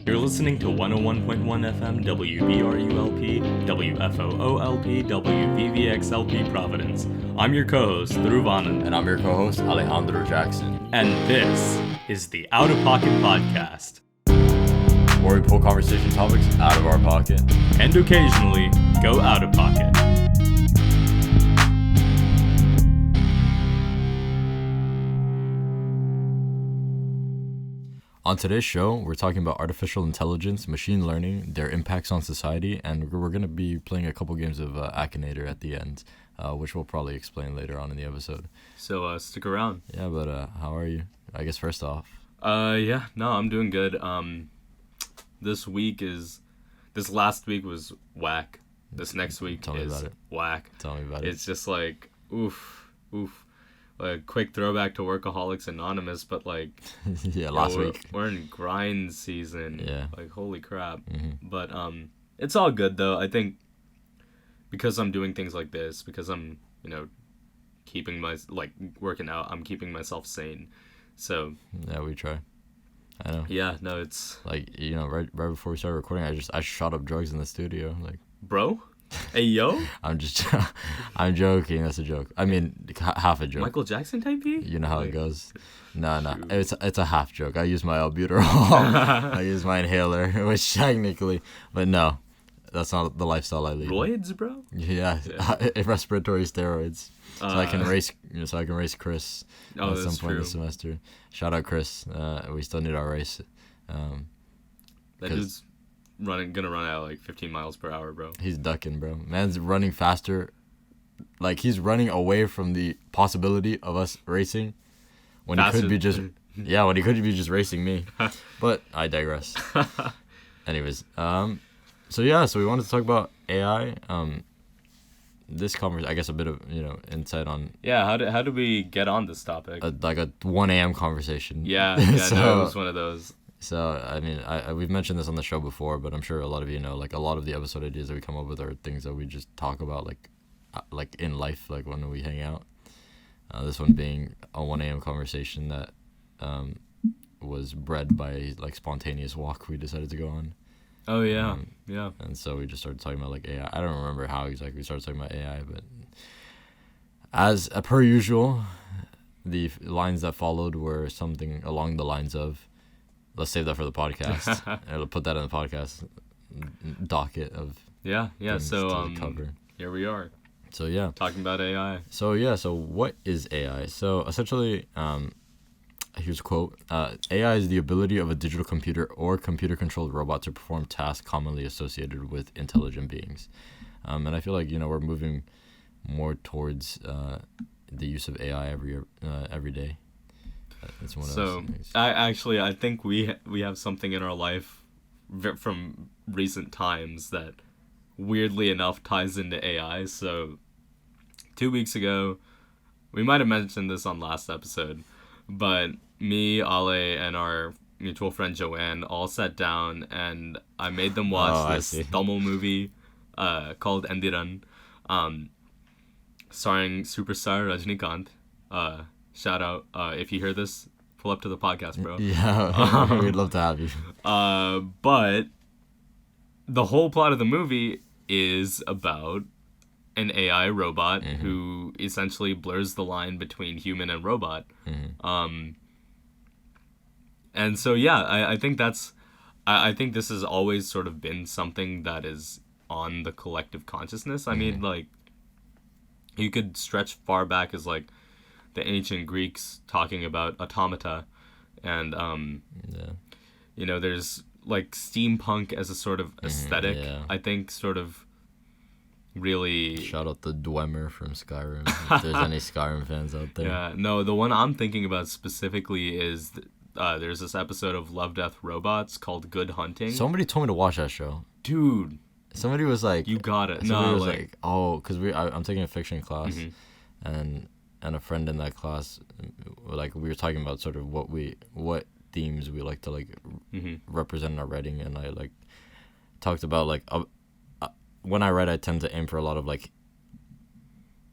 You're listening to 101.1 FM WBRULP, WFOOLP, WVVXLP Providence. I'm your co-host, Dhruv And I'm your co-host, Alejandro Jackson. And this is the Outta Pocket Podcast, where we pull conversation topics out of our pocket. And occasionally, go out of pocket. On today's show, we're talking about artificial intelligence, machine learning, their impacts on society, and we're going to be playing a couple games of Akinator at the end, which we'll probably explain later on in the episode. So stick around. Yeah, but how are you? I guess first off. I'm doing good. This last week was whack. This next week is whack. Tell me about it. It's just like, oof. A quick throwback to Workaholics Anonymous, but like, yeah, last week we're in grind season. Yeah, like holy crap. Mm-hmm. But it's all good though. I think because I'm doing things like this, because I'm keeping working out, I'm keeping myself sane. So yeah, we try. I know. Yeah, no, it's like right before we started recording, I shot up drugs in the studio, like bro. Hey yo! I'm joking. That's a joke. I mean, half a joke. Michael Jackson type B? You know how it goes. No. It's a half joke. I use my albuterol. I use my inhaler, which technically, but no, that's not the lifestyle I lead. Roids, bro? Yeah. Respiratory steroids. So I can race. So I can race Chris at some point this semester. Shout out Chris. We still need our race. That dude's gonna run at like 15 miles per hour, bro. He's ducking, bro. Man's running faster. Like, he's running away from the possibility of us racing when he could be just racing me. But I digress. Anyways, so we wanted to talk about AI. This conversation, I guess, a bit of insight on. Yeah, how do we get on this topic? Like a 1 a.m. conversation. Yeah, So, no, it was one of those. So, I mean, we've mentioned this on the show before, but I'm sure a lot of you know, like, a lot of the episode ideas that we come up with are things that we just talk about, like in life, like when we hang out. This one being a 1 a.m. conversation that was bred by, like, spontaneous walk we decided to go on. Oh, yeah, yeah. And so we just started talking about, like, AI. I don't remember how exactly we started talking about AI, but as per usual, the lines that followed were something along the lines of, let's save that for the podcast. I'll put that in the podcast docket of things to cover. Here we are. So yeah, talking about AI. So what is AI? So essentially, here's a quote: AI is the ability of a digital computer or computer-controlled robot to perform tasks commonly associated with intelligent beings. And I feel like we're moving more towards the use of AI every day. It's one of those things. I think we have something in our life from recent times that weirdly enough ties into AI. So 2 weeks ago, we might have mentioned this on last episode, but me, Ale, and our mutual friend Joanne all sat down and I made them watch this Tamil movie called Endiran, starring superstar Rajinikanth. Shout out. If you hear this, pull up to the podcast, bro. Yeah, we'd love to have you. But the whole plot of the movie is about an AI robot who essentially blurs the line between human and robot. And so, yeah, I think I think this has always sort of been something that is on the collective consciousness. I mean, like, you could stretch far back as, like, the ancient Greeks talking about automata, and there's like steampunk as a sort of aesthetic. I think sort of really shout out the Dwemer from Skyrim if there's any Skyrim fans out there. Yeah, no, the one I'm thinking about specifically is there's this episode of Love, Death, Robots called Good Hunting. Somebody told me to watch that show, dude. Somebody was like, you got it. Somebody was like, oh, because I'm taking a fiction class, and a friend in that class, like, we were talking about sort of what themes we like to, like, represent in our writing, and I, like, talked about, like, when I write, I tend to aim for a lot of, like,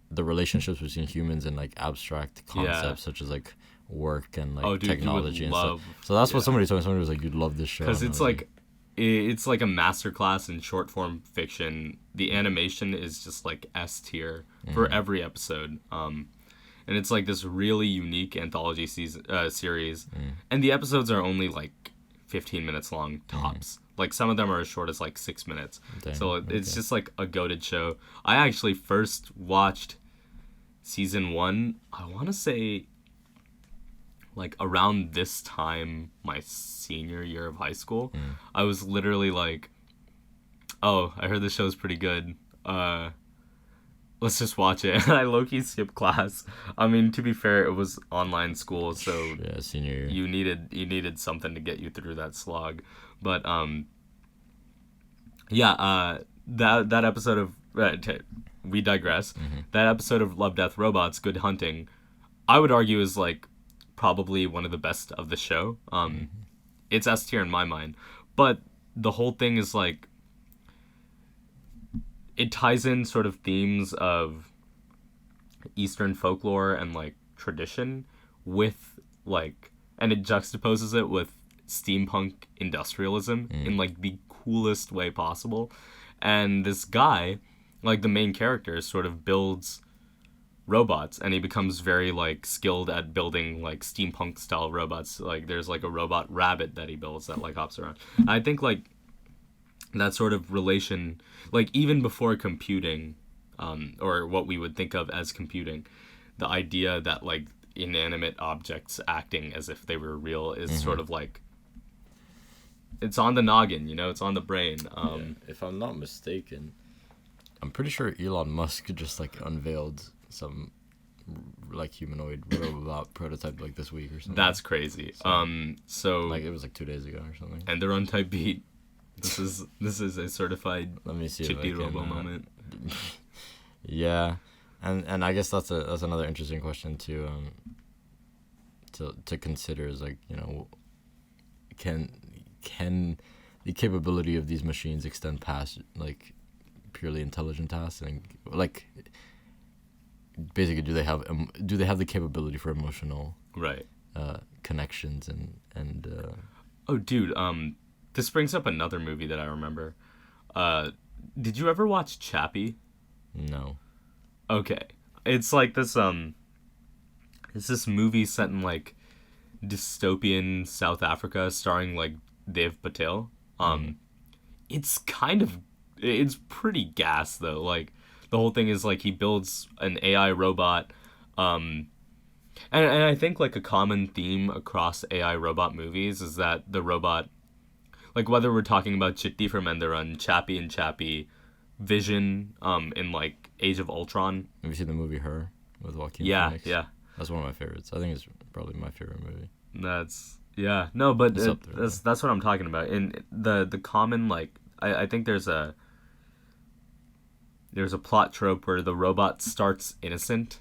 the relationships between humans and, like, abstract concepts such as, like, work and, like, technology and stuff. So that's what somebody told me. Somebody was like, you'd love this show. Because it's, like, it's like a masterclass in short form fiction. The animation is just like S tier for every episode. And it's like this really unique anthology series. And the episodes are only like 15 minutes long tops. Like some of them are as short as like 6 minutes. Dang, so it's just like a goated show. I actually first watched season 1, I want to say like around this time, my senior year of high school. I was literally like, oh, I heard this show's pretty good. Let's just watch it. And I low-key skipped class. I mean, to be fair, it was online school, so yeah, senior year. You needed something to get you through that slog. But that episode of we digress. That episode of Love, Death, Robots, Good Hunting, I would argue is like probably one of the best of the show. It's S tier in my mind, but the whole thing is like it ties in sort of themes of Eastern folklore and like tradition with like, and it juxtaposes it with steampunk industrialism in like the coolest way possible. And this guy, like the main character, sort of builds robots, and he becomes very like skilled at building like steampunk style robots. Like there's like a robot rabbit that he builds that like hops around. I think like that sort of relation, like even before computing, or what we would think of as computing, the idea that like inanimate objects acting as if they were real is sort of like, it's on the noggin, you know, it's on the brain. If I'm not mistaken, I'm pretty sure Elon Musk just like unveiled some like humanoid robot prototype like this week or something. That's crazy. So like it was like 2 days ago or something. And they're on type beat. This is a certified Let me see Chitty Robo moment. Yeah, and I guess that's another interesting question to consider is like, you know, can the capability of these machines extend past like purely intelligent tasks, and like basically do they have the capability for emotional connections and oh dude, this brings up another movie that I remember. Did you ever watch Chappie? No. Okay. It's like this it's this movie set in like dystopian South Africa starring like Dev Patel. It's pretty gas though. Like the whole thing is like he builds an AI robot, and I think like a common theme across AI robot movies is that the robot, like whether we're talking about Chitti from End the Run, Chappie and Chappie, Vision in like Age of Ultron. Have you seen the movie Her with Joaquin Phoenix? Yeah. That's one of my favorites. I think it's probably my favorite movie. That's what I'm talking about. In the common like I think there's a plot trope where the robot starts innocent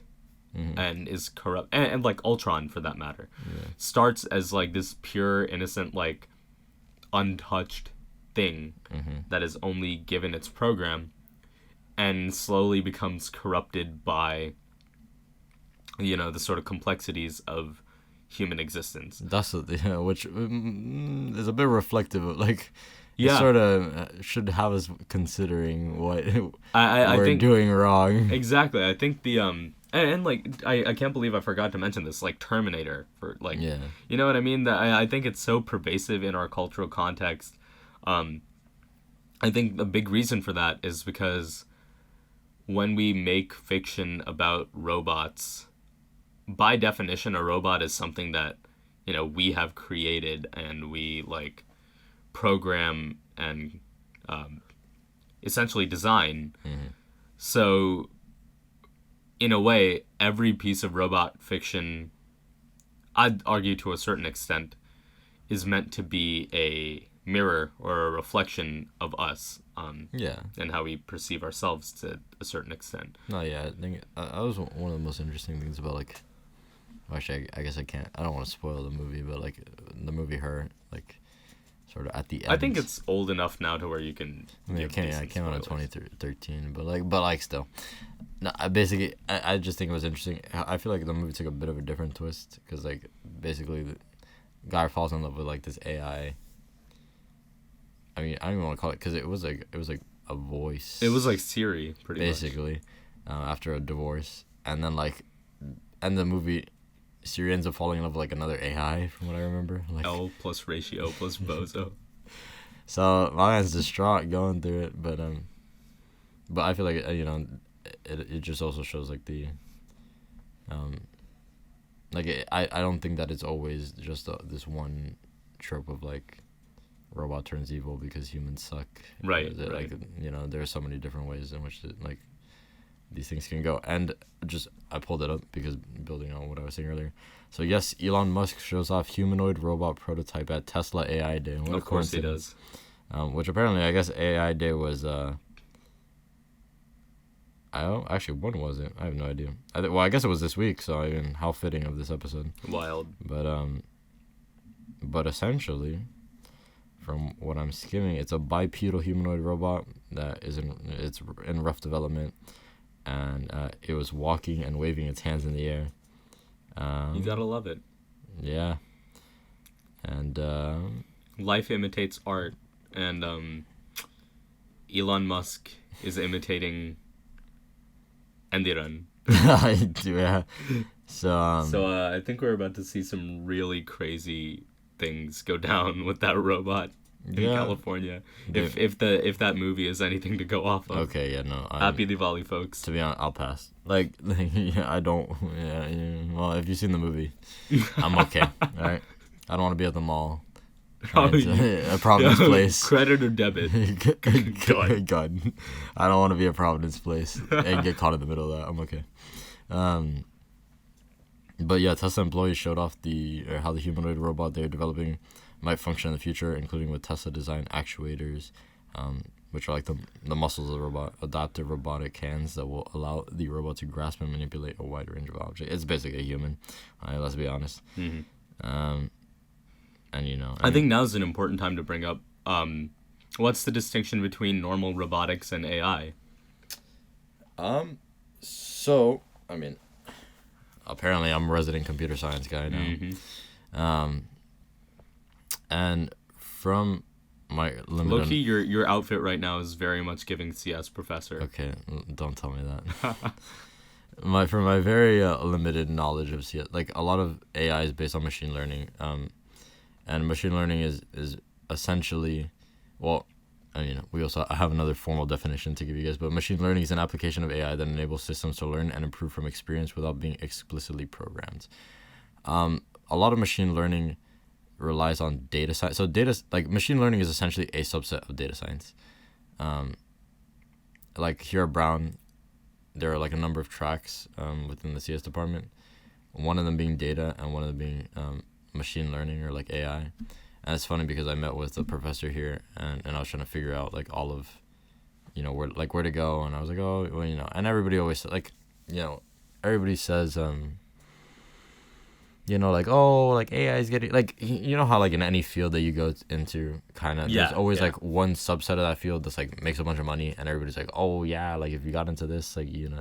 and is corrupt, and like Ultron for that matter, starts as like this pure innocent like untouched thing that is only given its program, and slowly becomes corrupted by, you know, the sort of complexities of human existence. That's which is a bit reflective of like, yeah, sort of should have us considering what I we're think, doing wrong. Exactly. I think the and like I can't believe I forgot to mention this, like Terminator, for like, you know what I mean, that I think it's so pervasive in our cultural context. I think a big reason for that is because when we make fiction about robots, by definition a robot is something that, you know, we have created and we like program and essentially design. So in a way, every piece of robot fiction, I'd argue to a certain extent, is meant to be a mirror or a reflection of us, and how we perceive ourselves to a certain extent. No, yeah, I think that was one of the most interesting things about like, actually I guess I don't want to spoil the movie, but like the movie Her, like sort of at the end. I think it's old enough now to where you can. I mean, it came out in 2013, but like still. No, I just think it was interesting. I feel like the movie took a bit of a different twist because like basically the guy falls in love with like this AI. I mean, I don't even want to call it, because it was like a voice. It was like Siri, pretty basically, after a divorce, and then like, and the movie, Siri ends up falling in love with like another AI, from what I remember. Like L plus ratio plus bozo. So my man's distraught going through it, but I feel like it just also shows like the, I don't think that it's always just this one trope of like robot turns evil because humans suck. Right. Like there are so many different ways in which like these things can go. And just I pulled it up because building on what I was saying earlier. So yes, Elon Musk shows off humanoid robot prototype at Tesla AI Day. What of course he does. Which apparently I guess AI Day was I don't actually, when was it? I have no idea. I guess it was this week. So I mean, how fitting of this episode. Wild. But essentially, from what I'm skimming, it's a bipedal humanoid robot that is in rough development, and it was walking and waving its hands in the air. You gotta love it. Yeah. And life imitates art, and Elon Musk is imitating Endiran. Yeah. So I think we're about to see some really crazy things go down with that robot in California. If that movie is anything to go off of. Okay, yeah, no. Happy Diwali, folks. To be honest, I'll pass. Like yeah, I don't. Yeah, well, if you've seen the movie, I'm okay. All right. I don't want to be at the mall. A Providence Place. Credit or debit? God. I don't want to be at Providence Place and get caught in the middle of that. I'm okay. But yeah, Tesla employees showed off how the humanoid robot they're developing might function in the future, including with Tesla designed actuators, which are like the muscles of the robot, adaptive robotic hands that will allow the robot to grasp and manipulate a wide range of objects. It's basically a human, let's be honest. Mm-hmm. And I think now's an important time to bring up what's the distinction between normal robotics and AI? So I mean, apparently I'm a resident computer science guy now. Mm-hmm. And from my limited... Low-key, your outfit right now is very much giving CS professor. Okay, don't tell me that. From my very limited knowledge of CS, like a lot of AI is based on machine learning. And machine learning is essentially, well, I mean, I have another formal definition to give you guys, but machine learning is an application of AI that enables systems to learn and improve from experience without being explicitly programmed. A lot of machine learning relies on data science. So machine learning is essentially a subset of data science. Like here at Brown, there are like a number of tracks within the CS department. One of them being data, and one of them being machine learning or like AI. And it's funny because I met with a professor here, and I was trying to figure out like all of, where to go, and I was like, oh, well, and everybody always like, everybody says, like, oh, like AI is getting, like, how like in any field that you go into, kind of, there's always like one subset of that field that's like makes a bunch of money, and everybody's like, oh yeah, like if you got into this, like, you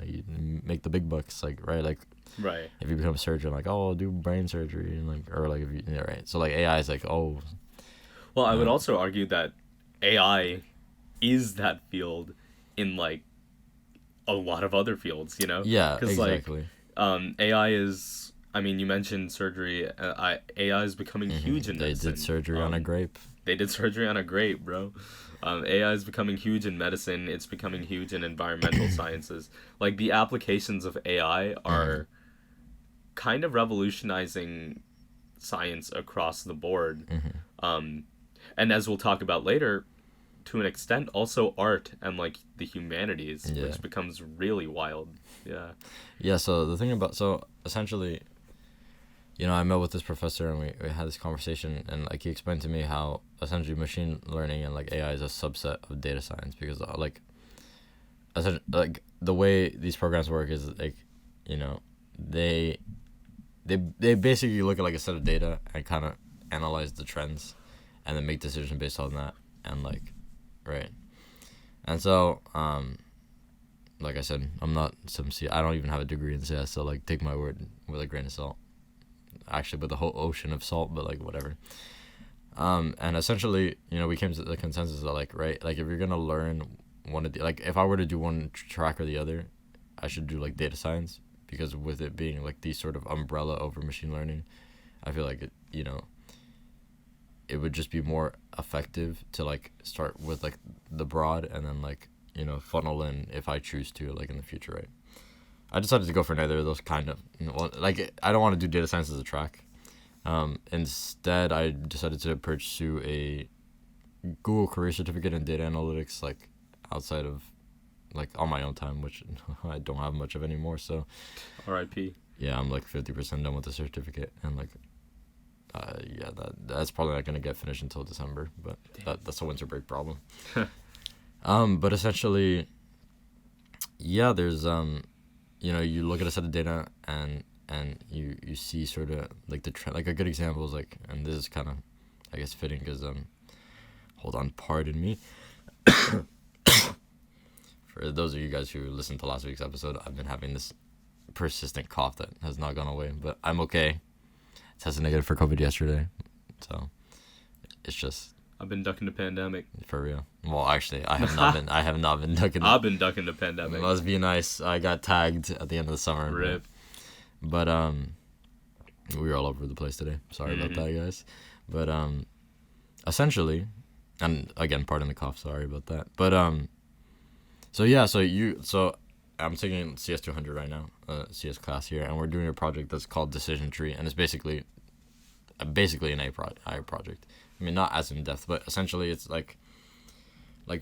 make the big bucks, like, right, like. Right. If you become a surgeon, like, oh, do brain surgery, and like, or like, if you, right. So like AI is like, oh. Well, I would also argue that AI is that field in like a lot of other fields, Yeah, exactly. Like, AI is. I mean, you mentioned surgery. AI is becoming huge in medicine. They did surgery on a grape. They did surgery on a grape, bro. AI is becoming huge in medicine. It's becoming huge in environmental sciences. Like, the applications of AI are kind of revolutionizing science across the board. And as we'll talk about later, to an extent, also art and like the humanities, which becomes really wild. Yeah. So essentially, I met with this professor, and we had this conversation, and like he explained to me how essentially machine learning and like AI is a subset of data science, because like essentially, like the way these programs work is like, they basically look at like a set of data and kind of analyze the trends, and then make decisions based on that, and like, right. And so, like I said, I'm not I don't even have a degree in CS, so like take my word with a grain of salt. Actually, with a whole ocean of salt, but like whatever. And essentially, we came to the consensus that, like, right, like, if you're gonna learn one of the, like, if I were to do one track or the other, I should do, like, data science, because with it being, like, the sort of umbrella over machine learning, I feel like it, it would just be more effective to, like, start with, like, the broad, and then, like, funnel in if I choose to, like, in the future, right? I decided to go for neither of those, kind of. Like, I don't want to do data science as a track. Instead, I decided to pursue a Google career certificate in data analytics, like, outside of, like, on my own time, which I don't have much of anymore. So, R.I.P. Yeah, I'm like 50% done with the certificate, and like, yeah, that's probably not gonna get finished until December, but that's a winter break problem. But essentially, yeah, there's you look at a set of data, and you see sort of like the trend. Like, a good example is, like, and this is kind of, I guess, fitting, because hold on, pardon me. For those of you guys who listened to last week's episode, I've been having this persistent cough that has not gone away, but I'm okay. Tested negative for COVID yesterday, so it's just, I've been ducking the pandemic. For real. Well, actually, I have not been. I have not been ducking. I've been ducking the pandemic. Must be nice. I got tagged at the end of the summer. Rip. But we were all over the place today. Sorry about that, guys. But essentially, and again, pardon the cough. Sorry about that. But so yeah, so I'm taking CS 200 right now, CS class here, and we're doing a project that's called Decision Tree, and it's basically an AI project. I mean, not as in depth, but essentially it's like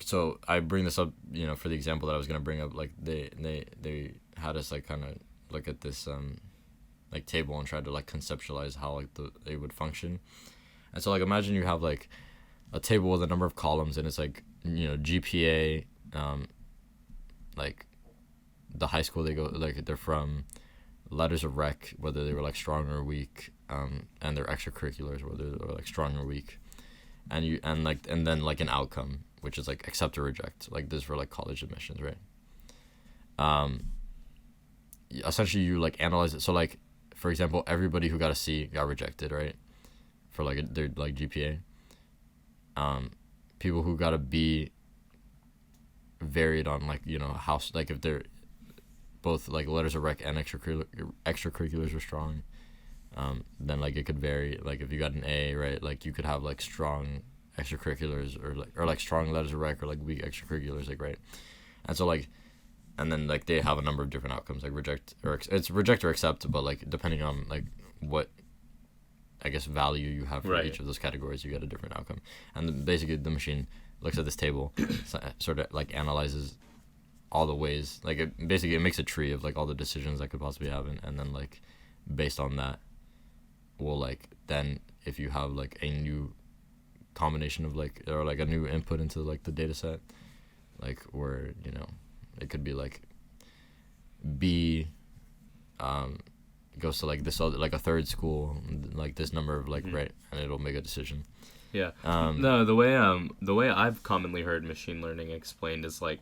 so I bring this up, for the example that I was gonna bring up. Like, they had us, like, kind of look at this like table and try to, like, conceptualize how, like, they would function. And so, like, imagine you have, like, a table with a number of columns, and it's like, GPA, like the high school they go, like, they're from, letters of rec, whether they were, like, strong or weak, and their extracurriculars, whether they were, like, strong or weak, and then, like, an outcome, which is, like, accept or reject, like this for, like, college admissions, right? Essentially, you, like, analyze it. So, like, for example, everybody who got a C got rejected, right, for, like, their, like, GPA. People who got a B varied on, like, how, like, if they're both, like, letters of rec and extracurriculars were strong, then, like, it could vary. Like, if you got an A, right, like, you could have, like, strong extracurriculars, or like strong letters of rec, or, like, weak extracurriculars, like, right? And so, like, and then, like, they have a number of different outcomes, like it's reject or accept, but, like, depending on, like, what, I guess, value you have for each of those categories, you get a different outcome. And then basically the machine looks at this table, sort of, like, analyzes all the ways, like, it makes a tree of, like, all the decisions that could possibly happen, and then, like, based on that, will, like, then if you have, like, a new combination of, like, or, like, a new input into, like, the data set, like, where, it could be, like, B goes to, like, this other, like, a third school, like, this number of, like, right, and it'll make a decision. Yeah. No, the way I've commonly heard machine learning explained is, like,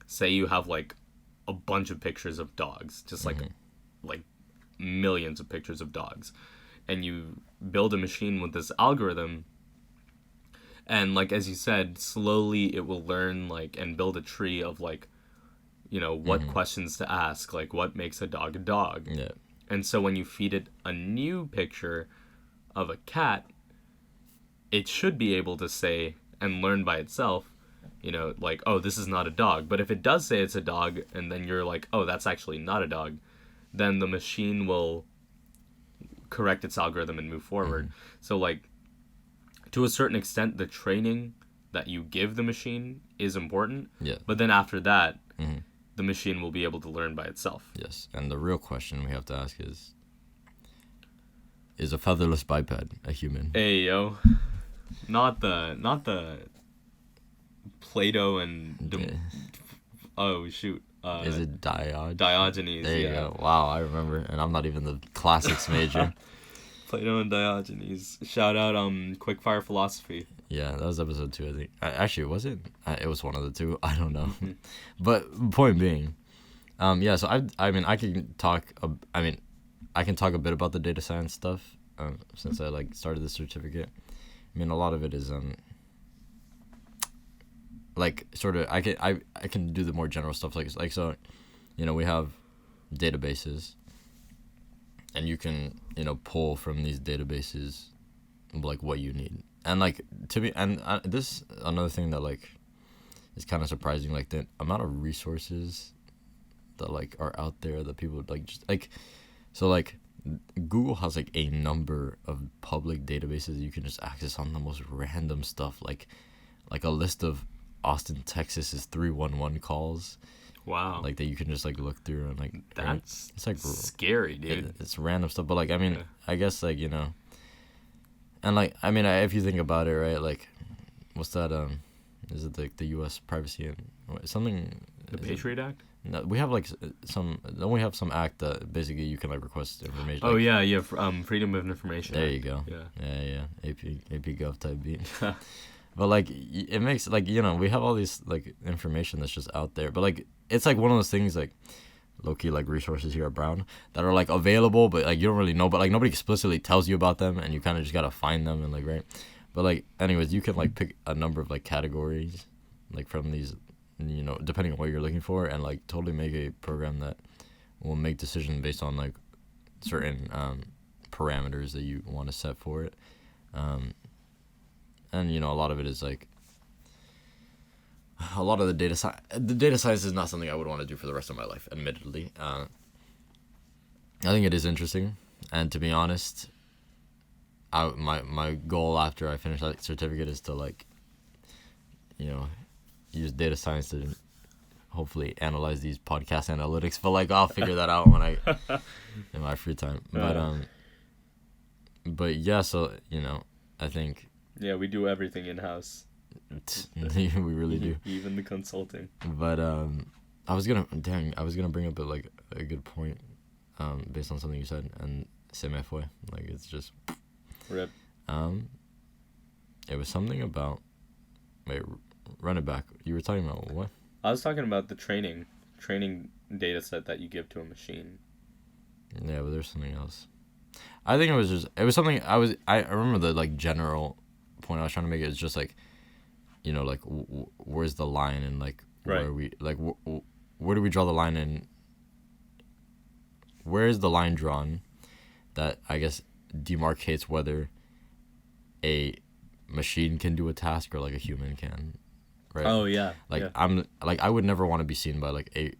say you have, like, a bunch of pictures of dogs, just like millions of pictures of dogs, and you build a machine with this algorithm, and, like, as you said, slowly it will learn, like, and build a tree of, like, what questions to ask, like, what makes a dog a dog. Yeah. And so when you feed it a new picture of a cat, it should be able to say and learn by itself, like, oh, this is not a dog. But if it does say it's a dog, and then you're like, oh, that's actually not a dog, then the machine will correct its algorithm and move forward. So, like, to a certain extent, the training that you give the machine is important. Yeah. But then after that, the machine will be able to learn by itself. Yes. And the real question we have to ask is a featherless biped a human? Hey, yo. Not the Plato and oh shoot, is it Diogenes? There you go. Wow, I remember, and I'm not even the classics major. Plato and Diogenes. Shout out Quickfire Philosophy. Yeah, that was episode 2, I think. Actually, was it? It was one of the two. I don't know. But point being, yeah. So I mean, I can talk. I can talk a bit about the data science stuff, since I, like, started the certificate. I mean, a lot of it is like sort of I can do the more general stuff like so, you know, we have databases, and you can, you know, pull from these databases like what you need, and like to be and this another thing that like is kind of surprising, like the amount of resources that like are out there that people like just like so like Google has like a number of public databases you can just access on the most random stuff, like a list of Austin, Texas's 311 calls. Wow. Like that you can just like look through and like that's it's like scary, dude. It's random stuff, but like I mean, Yeah. I guess like, you know, and like I mean, if you think about it, right? Like, what's that? Is it like the U.S. privacy and something? The Patriot Act? No, we have like don't we have some act that basically you can like request information? Oh like, yeah, Freedom of Information. There Act. you go. Yeah. AP Gov type beat. But like it makes like, you know, we have all these like information that's just out there, but like it's like one of those things like low-key like resources here at Brown that are like available, but like you don't really know, but like nobody explicitly tells you about them, and you kind of just gotta find them and like, right. But like anyways, you can like pick a number of like categories like from these, you know, depending on what you're looking for, and like totally make a program that will make decisions based on like certain parameters that you want to set for it. And, you know, a lot of it is like, a lot of the data science is not something I would want to do for the rest of my life, admittedly. I think it is interesting, and to be honest, my goal after I finish that certificate is to like, you know, use data science to hopefully analyze these podcast analytics. But like I'll figure that out when I in my free time. But yeah, so you know, I think. Yeah, we do everything in house. We really do. Even the consulting. But I was gonna bring up a good point, based on something you said, and say my foi. Like it's just. Rip. It was something about. Wait, run it back. You were talking about what? I was talking about the training data set that you give to a machine. Yeah, but there's something else. I think it was something I remember the like general point I was trying to make. It was just like, you know, like where's the line, and like right. where we like where do we draw the line, and where is the line drawn that I guess demarcates whether a machine can do a task or like a human can, right? Oh yeah. Like yeah. I'm like I would never want to be seen by like a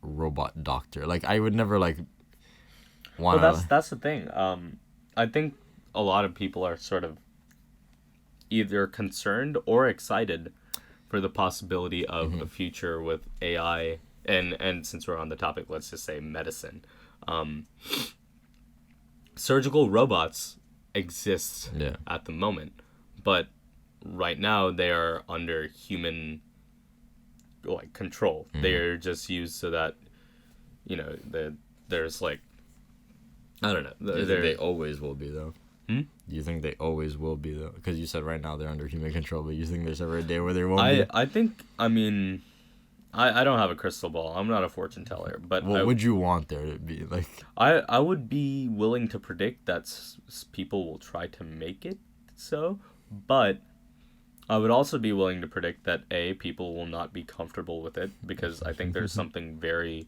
robot doctor. Like I would never like want. Well, that's the thing. I think a lot of people are sort of either concerned or excited for the possibility of a future with AI, and since we're on the topic, let's just say medicine. Surgical robots exist at the moment, but right now they are under human like control. They're just used so that, you know, there's like, I don't know. Do you think they always will be though? Do you think they always will be though? Because you said right now they're under human control, but you think there's ever a day where they won't be? I think, I mean, I don't have a crystal ball. I'm not a fortune teller, but what would you want there to be like? I would be willing to predict that people will try to make it so, but I would also be willing to predict that people will not be comfortable with it, because I think there's something very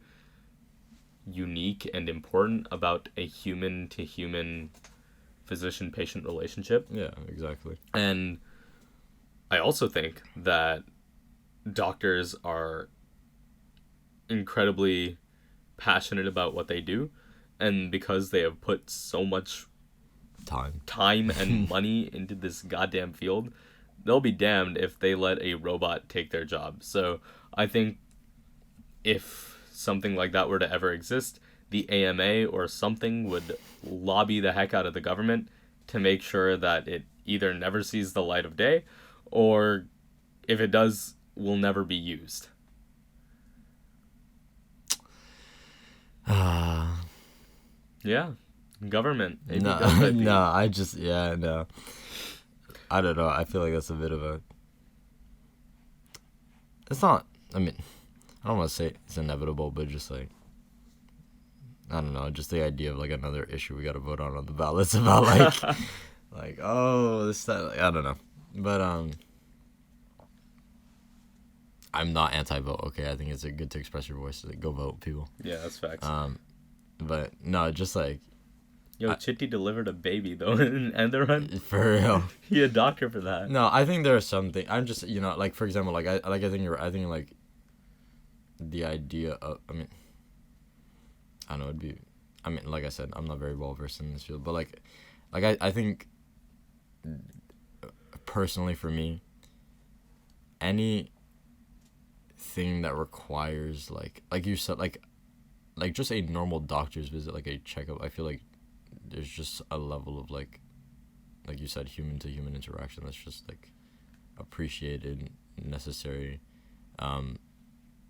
unique and important about a human to human physician-patient relationship. Yeah, exactly. And I also think that doctors are incredibly passionate about what they do, and because they have put so much time and money into this goddamn field, they'll be damned if they let a robot take their job. So I think if something like that were to ever exist, the AMA or something would lobby the heck out of the government to make sure that it either never sees the light of day, or if it does, will never be used. Yeah, government. No, I don't know. I feel like that's a bit of a. It's not. I mean, I don't want to say it's inevitable, but just like, I don't know, just the idea of like another issue we got to vote on the ballots about like Like, oh, this, that, like, I don't know. But, I'm not anti-vote, okay? I think it's good to express your voice. Like, go vote, people. Yeah, that's facts. But, no, just, like... Yo, Chitty delivered a baby, though, in Enderun. For real. He a doctor for that. No, I think there are some things... I'm just, like, for example, like, I think you're... I think, like, the idea of... I mean... I don't know, it'd be... I mean, like I said, I'm not very well-versed in this field, but, like I think... Personally, for me, any... thing that requires like you said like just a normal doctor's visit, like a checkup, I feel like there's just a level of like you said, human to human interaction that's just like appreciated, necessary,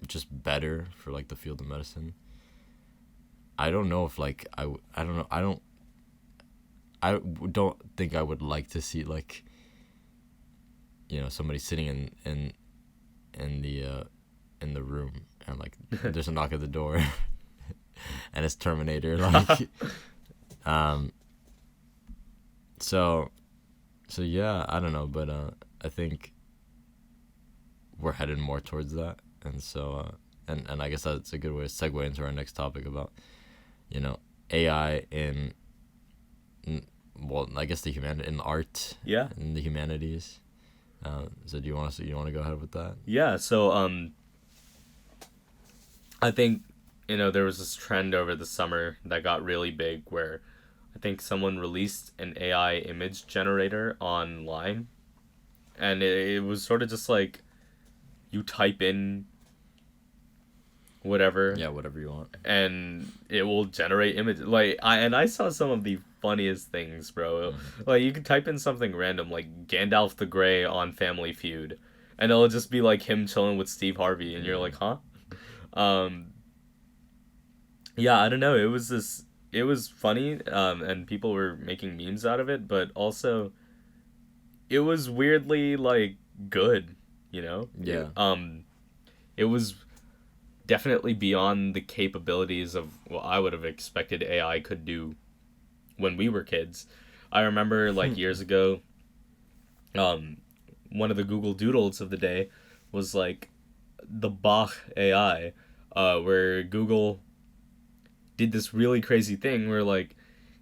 just better for like the field of medicine. I don't know if like I don't know, I don't think I would like to see like somebody sitting in the room and like there's a knock at the door and it's Terminator, like so yeah, I don't know, but I think we're headed more towards that, and so and I guess that's a good way to segue into our next topic about AI in well, I guess in art, in the humanities. So do you want to go ahead with that? Yeah, so I think there was this trend over the summer that got really big where I think someone released an AI image generator online, and it was sort of just like you type in whatever you want, and it will generate images. Like I saw some of the funniest things, bro. Like you could type in something random like Gandalf the Grey on Family Feud, and it'll just be like him chilling with Steve Harvey, and you're like, huh? Yeah, I don't know. It was funny, and people were making memes out of it, but also it was weirdly like good, Yeah. It was definitely beyond the capabilities of what I would have expected AI could do when we were kids. I remember like years ago, one of the Google Doodles of the day was like the Bach AI, where Google did this really crazy thing where like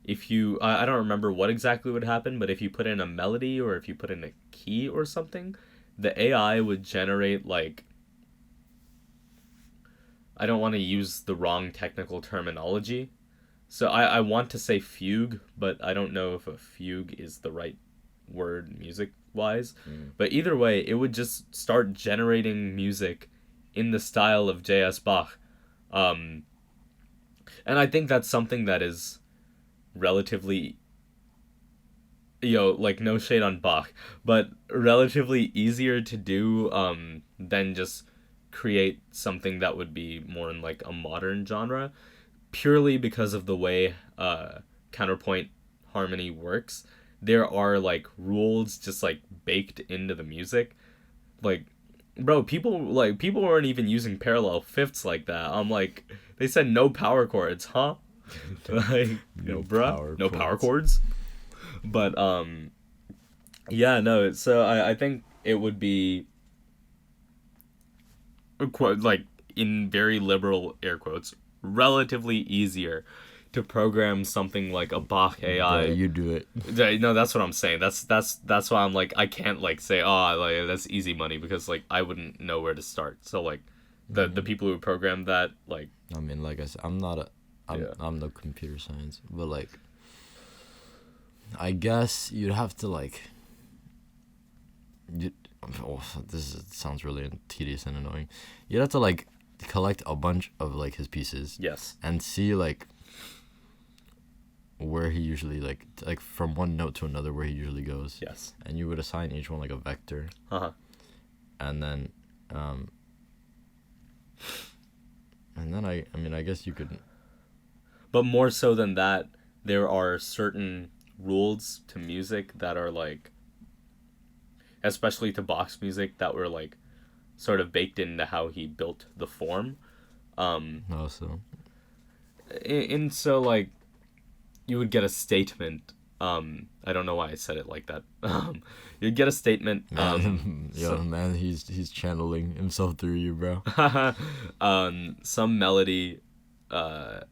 if you I don't remember what exactly would happen, but if you put in a melody or if you put in a key or something, the AI would generate like, I don't want to use the wrong technical terminology, so I want to say fugue, but I don't know if a fugue is the right word music wise. But either way, it would just start generating music in the style of J.S. Bach. And I think that's something that is relatively, like no shade on Bach, but relatively easier to do than just create something that would be more in like a modern genre, purely because of the way counterpoint harmony works. There are like rules just like baked into the music. Like, bro, people weren't even using parallel fifths like that. I'm like, they said no power chords, huh? Like, no power chords. But yeah, no. So I think it would be quote, like in very liberal air quotes, relatively easier to program something like a Bach AI. Yeah, you do it. No, that's what I'm saying. That's why I'm like, I can't like say, oh, like that's easy money, because like I wouldn't know where to start. So like the people who program that, like, I mean, like I said, I'm no computer science, but like I guess you'd have to like sounds really tedious and annoying. You'd have to like collect a bunch of like his pieces. Yes. And see like where he usually like from one note to another where he usually goes. Yes. And you would assign each one like a vector. And then I guess you could. But more so than that, there are certain rules to music that are like, especially to Bach's music, that were like sort of baked into how he built the form. Also. And so like you would get a statement I don't know why I said it like that. You'd get a statement. Man, man, he's channeling himself through you, bro. Some melody, and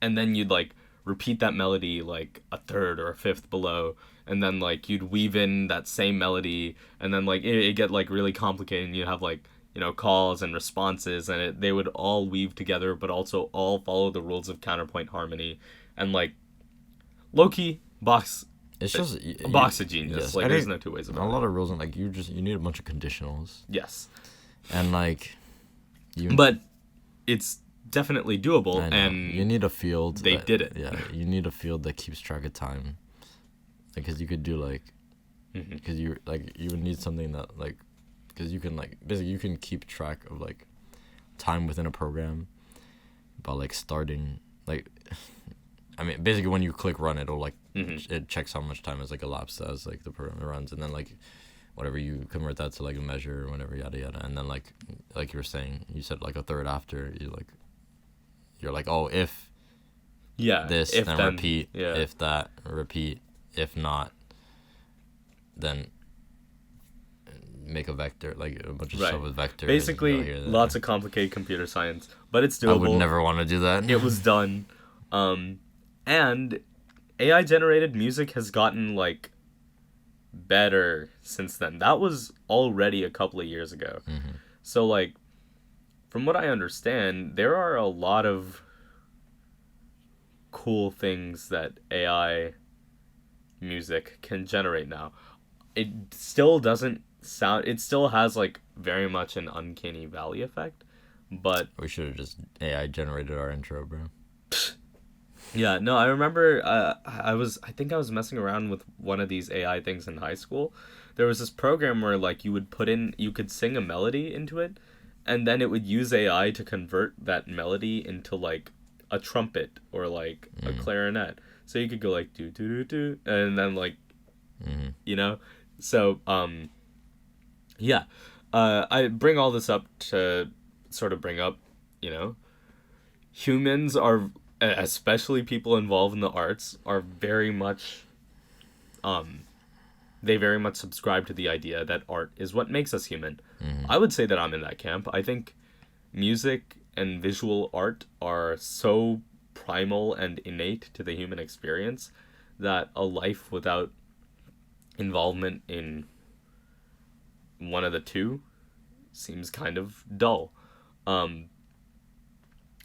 then you'd like repeat that melody like a third or a fifth below, and then like you'd weave in that same melody, and then like it get like really complicated, and you'd have like, you know, calls and responses, and they would all weave together, but also all follow the rules of counterpoint harmony, and like low-key box. It's just a box of genius. Yes, like there's no two ways about it. A lot of rules, and like you need a bunch of conditionals. Yes. And like but it's definitely doable, and you need a field. They did it. Yeah, you need a field that keeps track of time, because you could do like, because you would need something that like, because you can like basically you can keep track of like time within a program by like starting like, I mean basically when you click run, it'll like it checks how much time has like elapsed as like the program runs, and then like whatever you convert that to like a measure or whatever, yada yada, and then like you were saying, you said like a third after, you're like, oh, if this, then repeat, if that, repeat, if not, then make a vector, like a bunch of stuff with vectors. Basically, lots of complicated computer science, but it's doable. I would never want to do that. It was done. And AI generated music has gotten like better since then. That was already a couple of years ago. So like, from what I understand, there are a lot of cool things that AI music can generate now. It still doesn't sound, it still has like very much an uncanny valley effect, but we should have just AI generated our intro, bro. Yeah, no, I remember I think I was messing around with one of these AI things in high school. There was this program where like you could sing a melody into it, and then it would use AI to convert that melody into like a trumpet or like a clarinet. So you could go like do do do do, and then like you know. So yeah. I bring all this up to sort of bring up, you know, humans are, especially people involved in the arts, are very much they very much subscribe to the idea that art is what makes us human. I would say that I'm in that camp. I think music and visual art are so primal and innate to the human experience that a life without involvement in one of the two seems kind of dull. And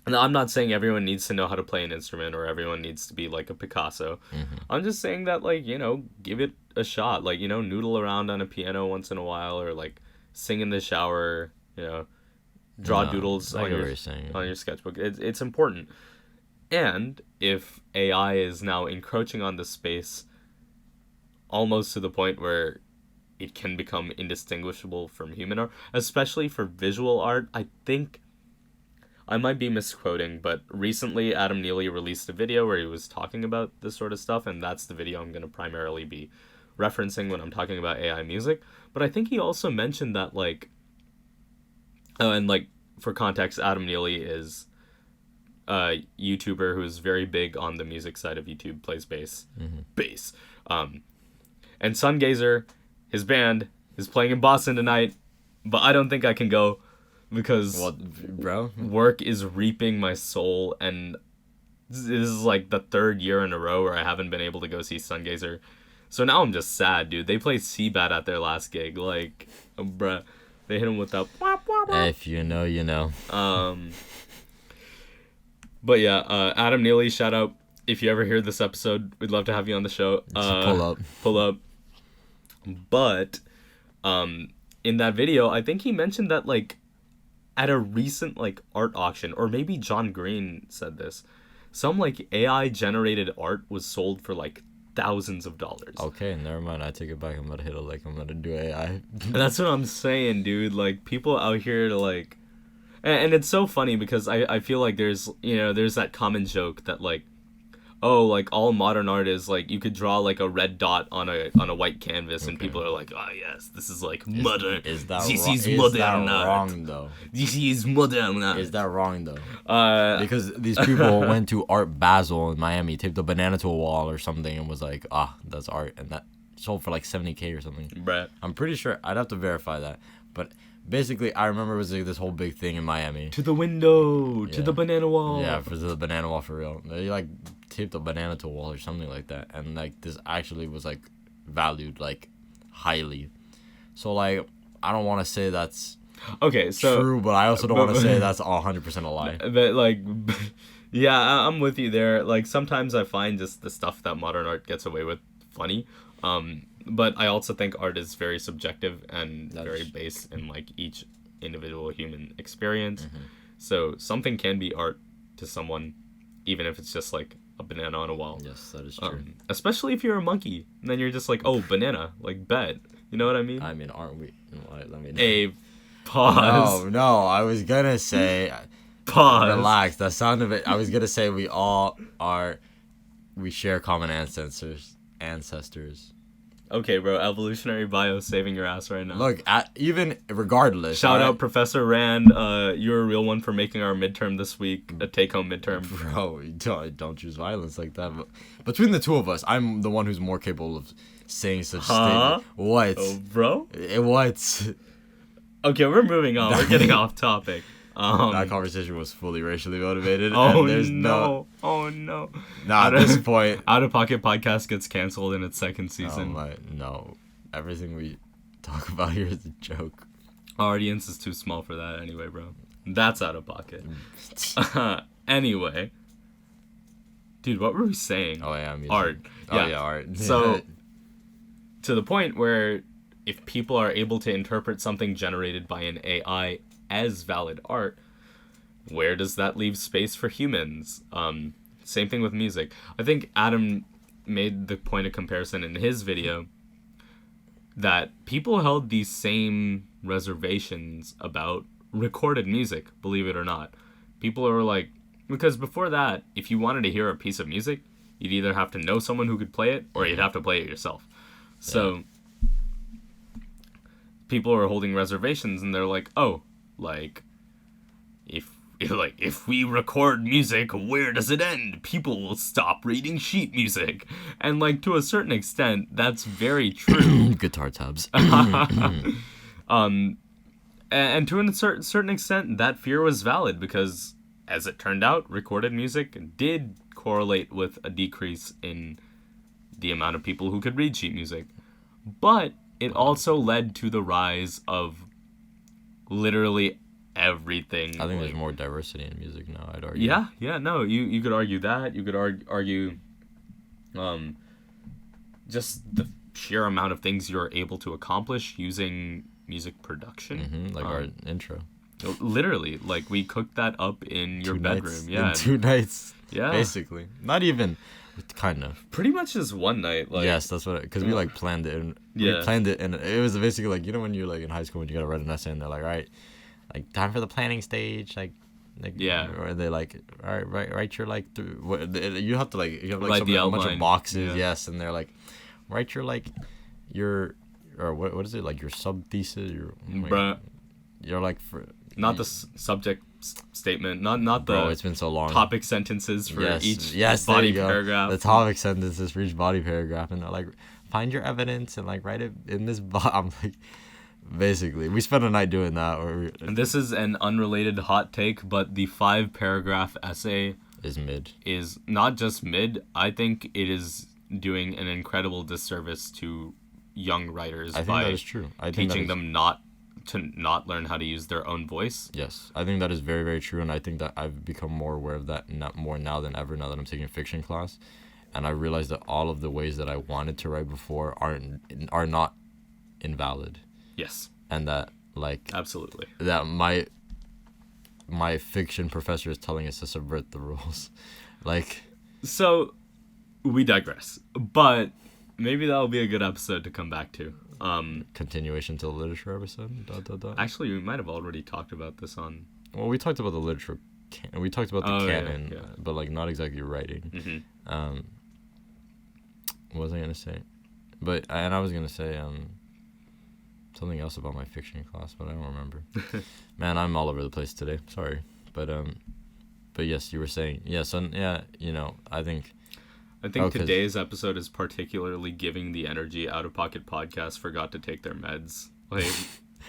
I'm not saying everyone needs to know how to play an instrument or everyone needs to be like a Picasso. I'm just saying that, like, you know, give it a shot. Like, you know, noodle around on a piano once in a while, or like sing in the shower, you know, draw doodles on your sketchbook. It's important. And if AI is now encroaching on the space almost to the point where it can become indistinguishable from human art, especially for visual art, I think, I might be misquoting, but recently Adam Neely released a video where he was talking about this sort of stuff, and that's the video I'm going to primarily be referencing when I'm talking about AI music. But I think he also mentioned that, like, and like, for context, Adam Neely is a YouTuber who's very big on the music side of YouTube, plays bass. And Sungazer, his band, is playing in Boston tonight, but I don't think I can go because work is reaping my soul, and this is like the third year in a row where I haven't been able to go see Sungazer. So now I'm just sad, dude. They played Seabat at their last gig. Like, bruh, they hit him with that wop, wop, wop. If you know, you know. But yeah, Adam Neely, shout out. If you ever hear this episode, we'd love to have you on the show. Pull up. But in that video, I think he mentioned that, like, at a recent, like, art auction, or maybe John Green said this, some, like, AI generated art was sold for, like, thousands of dollars. Okay, never mind. I take it back. I'm gonna do AI. That's what I'm saying, dude. Like, people out here to, like, and it's so funny because I feel like there's that common joke that, like, oh, like all modern art is like you could draw like a red dot on a white canvas, and people are like, oh yes, this is like modern. Is that this wrong? is Is modern that art. wrong though? This is modern art. Is that wrong though? Because Because these people went to Art Basel in Miami, taped a banana to a wall or something, and was like, that's art, and that sold for like $70,000 or something. bruh. I'm pretty sure. I'd have to verify that, but basically, I remember it was like this whole big thing in Miami. To the window, to Yeah. the banana wall. Yeah, for the banana wall, for real. They like taped a banana to a wall or something like that, and like this actually was like valued like highly. So like I don't want to say that's Okay, so true, but I also don't want to say that's 100% a lie. But like, yeah, I'm with you there. Like sometimes I find just the stuff that modern art gets away with funny. But I also think art is very subjective and very based in like each individual human experience. Mm-hmm. So something can be art to someone, even if it's just like a banana on a wall. Yes, that is true. Especially if you're a monkey, and then you're just like, oh, banana, like bet. You know what I mean? I mean, aren't we? Let me know. A pause. No, I was gonna say. Pause. Relax. That sounded bit. I was gonna say we all are. We share common ancestors. Okay, bro. Evolutionary bio saving your ass right now. Look, even regardless. Shout right? out Professor Rand. You're a real one for making our midterm this week a take-home midterm. Bro, don't choose violence like that. But between the two of us, I'm the one who's more capable of saying such statements. What? Oh, bro. What? Okay, we're moving on. We're getting off topic. That conversation was fully racially motivated. Oh and there's no! Oh no! Nah, at this point, Outta Pocket Podcast gets canceled in its second season. No, everything we talk about here is a joke. Our audience is too small for that anyway, bro. That's Outta Pocket. Anyway, dude, what were we saying? Oh yeah, music. Art. Oh yeah, art. So, to the point where if people are able to interpret something generated by an AI as valid art, where does that leave space for humans? Same thing with music. I think Adam made the point of comparison in his video that people held these same reservations about recorded music, believe it or not. People are like, because before that, if you wanted to hear a piece of music, you'd either have to know someone who could play it or you'd have to play it yourself. So people are holding reservations, and they're like, oh, like if we record music, where does it end? People will stop reading sheet music. And like to a certain extent, that's very true. Guitar tabs. And to a certain extent, that fear was valid because, as it turned out, recorded music did correlate with a decrease in the amount of people who could read sheet music. But it also led to the rise of literally everything. I think there's more diversity in music now, I'd argue. Yeah, no, you could argue that. You could argue just the sheer amount of things you're able to accomplish using music production. Like our intro. Literally, like we cooked that up in your bedroom. In 2 nights. Yeah. Basically. Not even, kind of. Pretty much just one night. Like, yes, that's what, because we like planned it. And Yeah. We planned it, and it was basically like, you know when you're like in high school and you gotta write an essay and they're like, all right, like time for the planning stage, like Yeah. or they like, all right, write your like you have Write a the bunch outline. of boxes, Yeah. yes, and they're like, write your like your, or what is it, like your sub thesis, Bruh. you're like for Not the subject statement, not the bro, it's been so long. topic sentences for each there body you go. paragraph. The topic sentences for each body paragraph, and they're like, find your evidence and like write it in this I'm like, basically, we spent a night doing that. And this is an unrelated hot take, but the 5-paragraph essay is not just mid. I think it is doing an incredible disservice to young writers I think by that is true. teaching them not learn how to use their own voice. Yes, I think that is very, very true, and I think that I've become more aware of that more now than ever, now that I'm taking a fiction class, and I realized that all of the ways that I wanted to write before are not invalid. Yes. And that, like... Absolutely. That my fiction professor is telling us to subvert the rules. Like... So, we digress. But maybe that'll be a good episode to come back to. Continuation to the literature episode? Actually, we might have already talked about this on... Well, we talked about the literature... We talked about the canon, yeah. but, like, not exactly writing. Mm-hmm. What was I gonna say? I was gonna say something else about my fiction class, but I don't remember. Man, I'm all over the place today. Sorry, but yes, you were saying I think today's episode is particularly giving the energy Outta Pocket Podcast forgot to take their meds. Like,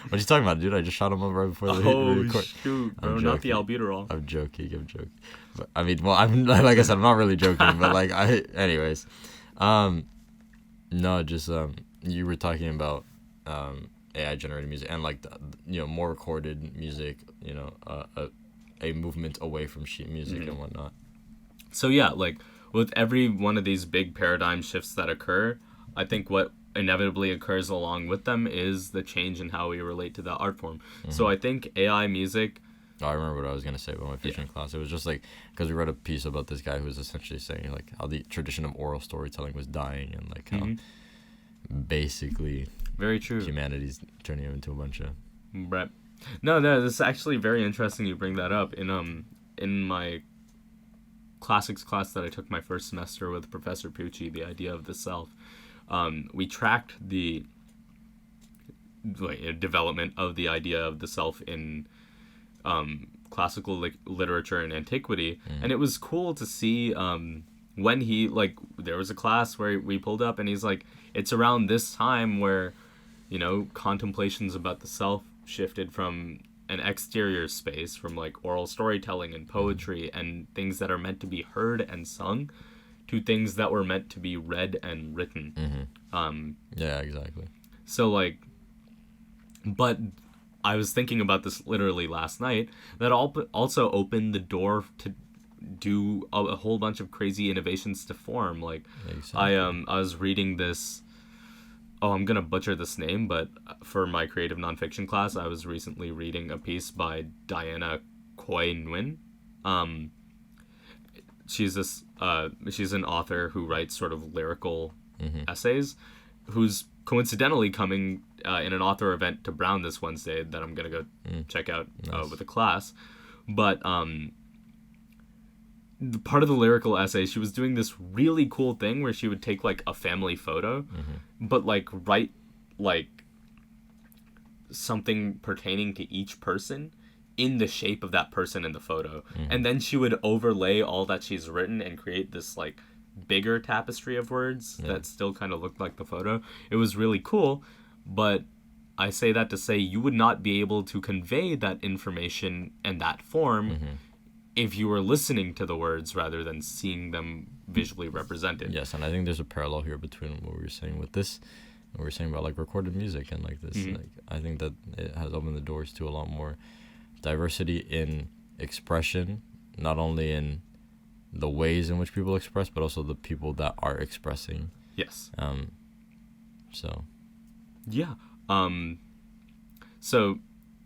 what are you talking about, dude? I just shot them up right before the record. Shoot, bro, not the albuterol. I'm joking. But, I mean, well, I'm like I said, I'm not really joking, but like anyways, no, just you were talking about AI generated music and like more recorded music, a movement away from sheet music and whatnot. So yeah, like with every one of these big paradigm shifts that occur, I think what inevitably occurs along with them is the change in how we relate to that art form. So I think AI music... I remember what I was going to say about my fiction class. It was just like, because we read a piece about this guy who was essentially saying like how the tradition of oral storytelling was dying and like how basically very true humanity's turning into a bunch of... Right. No, this is actually very interesting you bring that up. In my classics class that I took my first semester with Professor Pucci, the idea of the self, we tracked the development of the idea of the self in classical literature and antiquity, and it was cool to see when he there was a class where we pulled up and he's like, it's around this time where contemplations about the self shifted from an exterior space, from like oral storytelling and poetry and things that are meant to be heard and sung, to things that were meant to be read and written. Yeah, exactly. So but I was thinking about this literally last night, that also opened the door to do a whole bunch of crazy innovations to form. Exactly. I was reading this, I'm gonna butcher this name, but for my creative nonfiction class, I was recently reading a piece by Diana Khoi Nguyen. She's an author who writes sort of lyrical essays, who's coincidentally coming in an author event to Brown this Wednesday that I'm gonna go check out with the class. But the part of the lyrical essay, she was doing this really cool thing where she would take like a family photo, but write something pertaining to each person in the shape of that person in the photo, and then she would overlay all that she's written and create this bigger tapestry of words that still kind of looked like the photo. It was really cool, but I say that to say you would not be able to convey that information and that form if you were listening to the words rather than seeing them visually represented. Yes, and I think there's a parallel here between what we were saying with this and what we were saying about recorded music and this. I think that it has opened the doors to a lot more diversity in expression, not only in the ways in which people express, but also the people that are expressing. Yes. So. Yeah. So,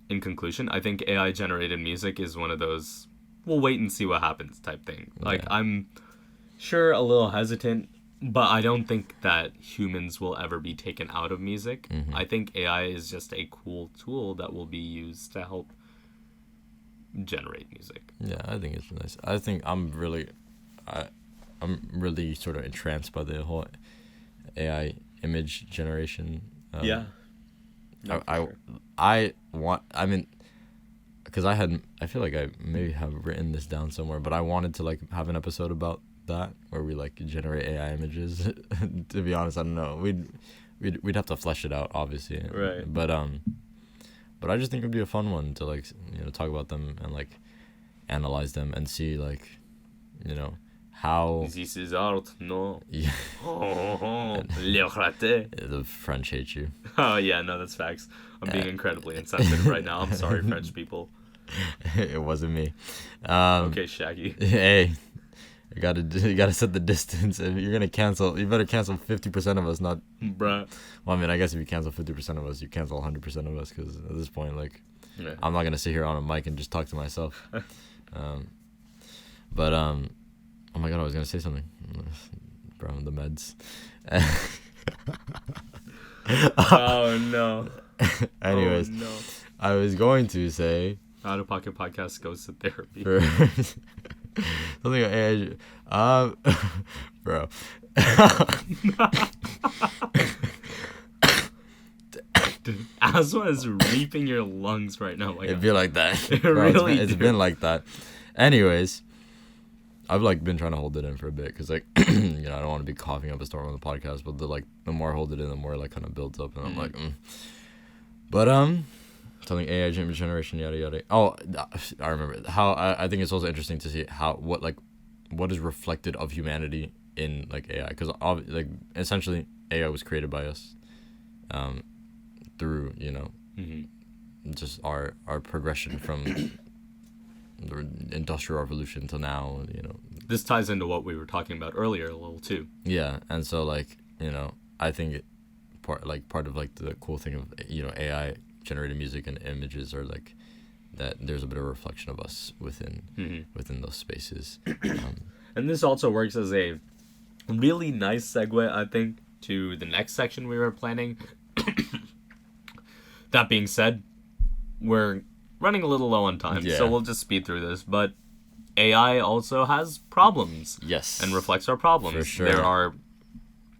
in conclusion, I think AI generated music is one of those we'll wait and see what happens type thing. I'm sure a little hesitant, but I don't think that humans will ever be taken out of music. I think AI is just a cool tool that will be used to help generate music. Yeah, I think it's nice. I think I'm really sort of entranced by the whole AI image generation. Yeah. Because I feel like I maybe have written this down somewhere, but I wanted to have an episode about that where we generate AI images. To be honest, I don't know. We'd have to flesh it out, obviously. Right. But I just think it'd be a fun one to talk about them and analyze them and see how this is art, no. Yeah. The French hate you. Oh yeah, no, that's facts. I'm being incredibly insensitive right now. I'm sorry, French people. It wasn't me. Okay, Shaggy. Hey, you gotta set the distance. If you're gonna cancel, you better cancel 50% of us, not. Bruh. Well, I mean, I guess if you cancel 50% of us, you cancel 100% of us. Because at this point, yeah. I'm not gonna sit here on a mic and just talk to myself. Oh my god, I was gonna say something. Bro, the meds. Oh no. Anyways, no. I was going to say Outta Pocket Podcast goes to therapy. something AI. Bro. Dude, asthma is reaping your lungs right now. It'd be like that. It Bro, really it's been like that. Anyways, I've like been trying to hold it in for a bit because like you know I don't want to be coughing up a storm on the podcast, but the more I hold it in, the more it like kind of builds up, and I'm like, But something AI generation yada yada. Oh, I remember how I think it's also interesting to see what is reflected of humanity in like AI, because like essentially AI was created by us, through just our progression from the Industrial Revolution to now. This ties into what we were talking about earlier a little too. Yeah, and so like I think part of like the cool thing of AI generated music and images are like that there's a bit of a reflection of us within those spaces. And this also works as a really nice segue, I think, to the next section we were planning. That being said, we're running a little low on time, so we'll just speed through this. But AI also has problems. Yes. And reflects our problems. For sure. There are...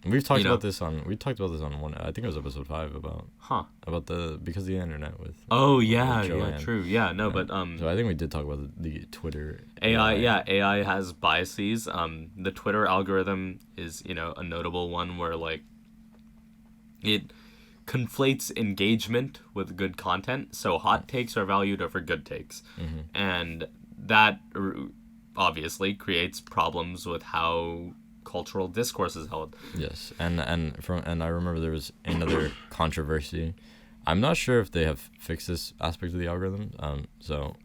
We talked about this on one. I think it was episode 5 about because of the internet with. Oh yeah, true. Yeah, no, but So I think we did talk about the Twitter AI. Yeah, AI has biases. The Twitter algorithm is a notable one where like it conflates engagement with good content. So hot takes are valued over good takes, and that obviously creates problems with how cultural discourse is held. Yes, and I remember there was another controversy. I'm not sure if they have fixed this aspect of the algorithm. So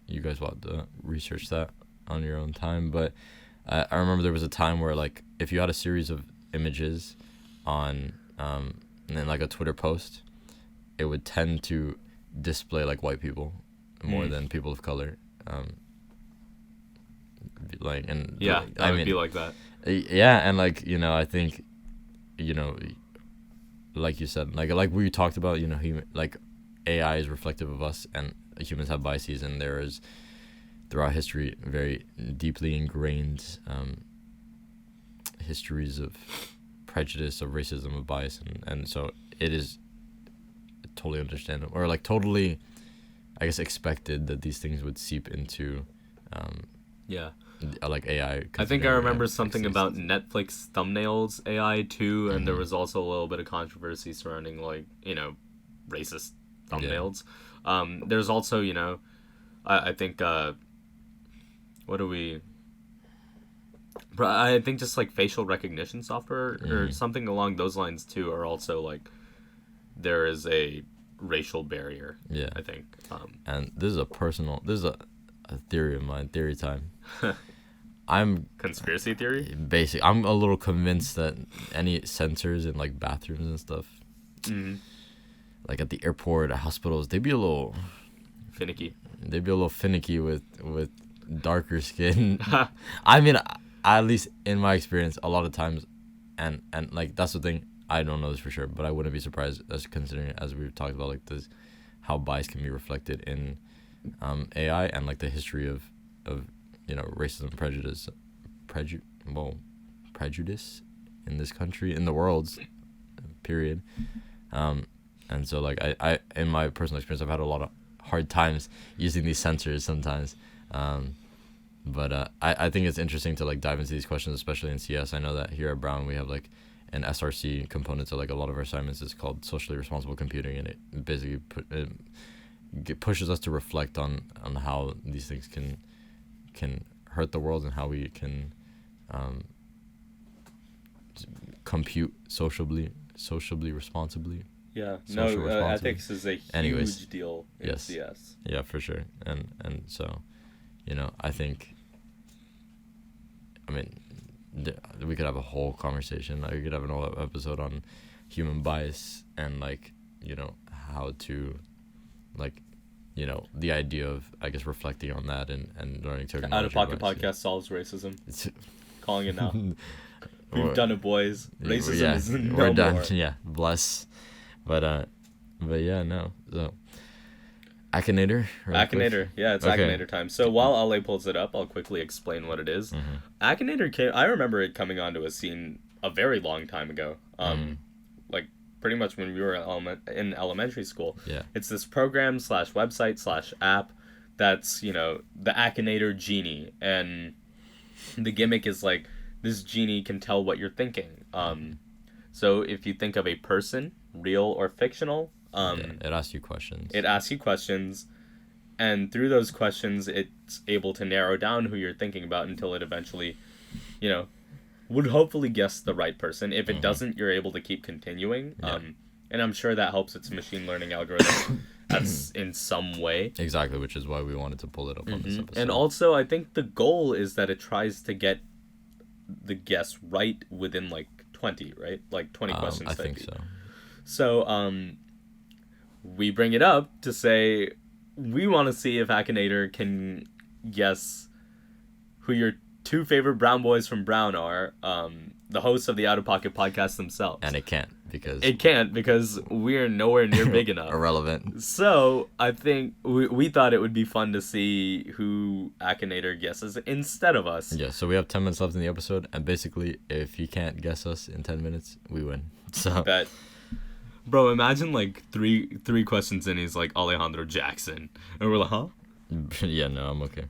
you guys will have to research that on your own time. But I remember there was a time where like if you had a series of images on and then like a Twitter post, it would tend to display like white people more than people of color. Like and yeah, I would be like that. Yeah, and like I think like you said, like we talked about, like AI is reflective of us, and humans have biases, and there is throughout history very deeply ingrained histories of prejudice, of racism, of bias, and so it is totally understandable, or like totally, I guess, expected that these things would seep into like AI. I think I remember something about Netflix thumbnails AI too, and there was also a little bit of controversy surrounding like racist thumbnails. There's also I think I think just like facial recognition software or something along those lines too are also like there is a racial barrier. Yeah, I think. And this is a theory of mine, theory time. I'm conspiracy theory. I'm a little convinced that any sensors in like bathrooms and stuff, like at the airport, at hospitals, they'd be a little finicky. They'd be a little finicky with darker skin. I mean, at least in my experience, a lot of times, and like that's the thing. I don't know this for sure, but I wouldn't be surprised considering as we've talked about like this, how bias can be reflected in AI and like the history of racism, prejudice in this country, in the world, period. And so like I in my personal experience, I've had a lot of hard times using these sensors sometimes. But I think it's interesting to like dive into these questions, especially in CS. I know that here at Brown we have like an SRC component to like a lot of our assignments is called socially responsible computing, and it basically pushes us to reflect on how these things can hurt the world and how we can compute sociably responsibly. Yeah, ethics is a huge deal in CS. Yeah, for sure. And so, I think, I mean, we could have a whole conversation. We could have an whole episode on human bias and like, how to like, the idea of, I guess, reflecting on that and learning to acknowledge. Outta Pocket Podcast solves racism. Calling it now. We've done it, boys. Racism is no we're done. more. Yeah, bless. But yeah, no. So Akinator? Akinator. Yeah, it's Okay. Akinator time. So while Ale pulls it up, I'll quickly explain what it is. Akinator came. I remember it coming onto a scene a very long time ago. Like pretty much when we were in elementary school. Yeah. It's this program / website / app that's, you know, the Akinator genie, and the gimmick is like this genie can tell what you're thinking. So if you think of a person, real or fictional, it asks you questions. It asks you questions, and through those questions, it's able to narrow down who you're thinking about until it eventually, you know, would hopefully guess the right person. If it doesn't, you're able to keep continuing. And I'm sure that helps its machine learning algorithm in some way. Exactly, which is why we wanted to pull it up on this episode. And also, I think the goal is that it tries to get the guess right within like 20, right? Like 20 questions. I think so. So, we bring it up to say we want to see if Akinator can guess who your two favorite brown boys from Brown are, the hosts of the Outta Pocket Podcast themselves. And it can't because we're nowhere near big enough. Irrelevant. So I think we thought it would be fun to see who Akinator guesses instead of us. Yeah, so we have 10 minutes left in the episode, and basically if he can't guess us in 10 minutes, we win. So Bet. Bro, imagine like three questions in, he's like Alejandro Jackson. And we're like, huh? Yeah, no, I'm okay.